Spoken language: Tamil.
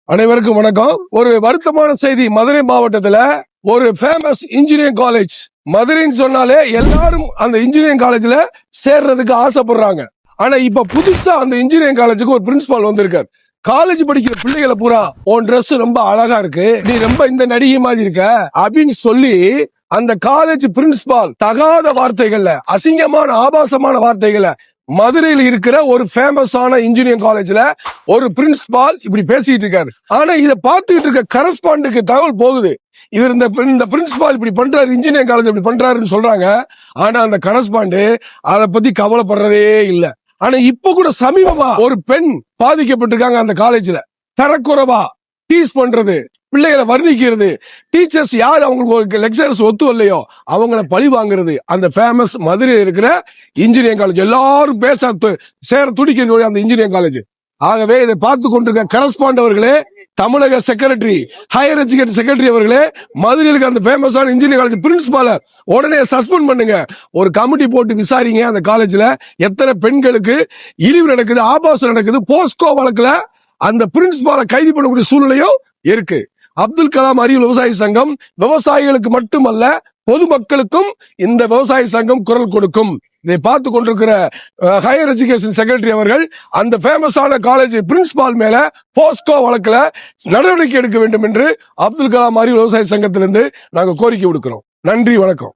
அனைவருக்கும் வணக்கம். ஒரு வருத்தமான செய்தி. மதுரை மாவட்டத்துல ஒரு ஃபேமஸ் இன்ஜினியரிங் காலேஜ். மதுரைன்னு சொன்னாலே எல்லாரும் அந்த இன்ஜினியரிங் காலேஜ்ல சேர்றதுக்கு ஆசைப்படுறாங்க. ஆனா இப்ப புதுசா அந்த இன்ஜினியரிங் காலேஜுக்கு ஒரு பிரின்சிபால் வந்திருக்காரு. காலேஜ் படிக்கிற பிள்ளைகளை பூரா உன் Dress ரொம்ப அழகா இருக்கு, நீ ரொம்ப இந்த நடிகை மாதிரி இருக்க அப்படின்னு சொல்லி அந்த காலேஜ் பிரின்சிபால் தகாத வார்த்தைகள்ல, அசிங்கமான ஆபாசமான வார்த்தைகளை மதுரையில் இருக்கிற ஒரு ஃபேமஸான இன்ஜினியரிங் காலேஜ்ல ஒரு பிரின்சிபால் இப்படி பேசிட்டு இருக்காரு. ஆனா இதை பார்த்துக்கிட்டு இருக்க கரஸ்பாண்டுக்கு தகவல் போகுது, இவர் இந்த பிரின்சிபால் இப்படி பண்றாரு, இன்ஜினியரிங் காலேஜ் இப்படி பண்றாருன்னு சொல்றாங்க. ஆனா அந்த கரஸ்பாண்டு அதை பத்தி கவலைப்படுறதே இல்ல. ஆனா இப்ப கூட சமீபமா ஒரு பெண் பாதிக்கப்பட்டிருக்காங்க அந்த காலேஜ்ல. தரக்குறைவா டீஸ் பண்றது, பிள்ளைகளை வர்ணிக்கிறது, டீச்சர்ஸ் யார் அவங்களுக்கு லெக்சரர்ஸ் ஒத்து வரலையோ அவங்கள பழி வாங்குறது. அந்த ஃபேமஸ் மதுரையில் இருக்கிற இன்ஜினியரிங் காலேஜ் எல்லாரும் பேச சேர துடிக்க அந்த இன்ஜினியரிங் காலேஜ். ஆகவே இதை பார்த்து கொண்டிருக்க கரஸ்பாண்ட் அவர்களே, தமிழக செக்ரட்டரி, ஹையர் எஜுகேஷன் செக்ரட்டரி அவர்களே, மதுரையில் இருக்க அந்த ஃபேமஸான இன்ஜினியரிங் காலேஜ் பிரின்சிபால உடனே சஸ்பெண்ட் பண்ணுங்க. ஒரு கமிட்டி போட்டு விசாரிங்க. அந்த காலேஜ்ல எத்தனை பெண்களுக்கு இழிவு நடக்குது, ஆபாசம் நடக்குது. போஸ்கோ வழக்குல அந்த பிரின்சிபாலை கைது பண்ணக்கூடிய சூழ்நிலையும் இருக்கு. அப்துல் கலாம் அறிவியல் விவசாய சங்கம் விவசாயிகளுக்கு மட்டுமல்ல பொதுமக்களுக்கும் இந்த விவசாய சங்கம் குரல் கொடுக்கும். இதை பார்த்து கொண்டிருக்கிற ஹையர் எஜுகேஷன் செக்ரட்டரி அவர்கள் அந்த ஃபேமஸான காலேஜ் பிரின்சிபால் மேல போஸ்கோ வழக்குல நடவடிக்கை எடுக்க வேண்டும் என்று அப்துல் கலாம் அறிவியல் விவசாய சங்கத்திலிருந்து நாங்கள் கோரிக்கை விடுக்கிறோம். நன்றி, வணக்கம்.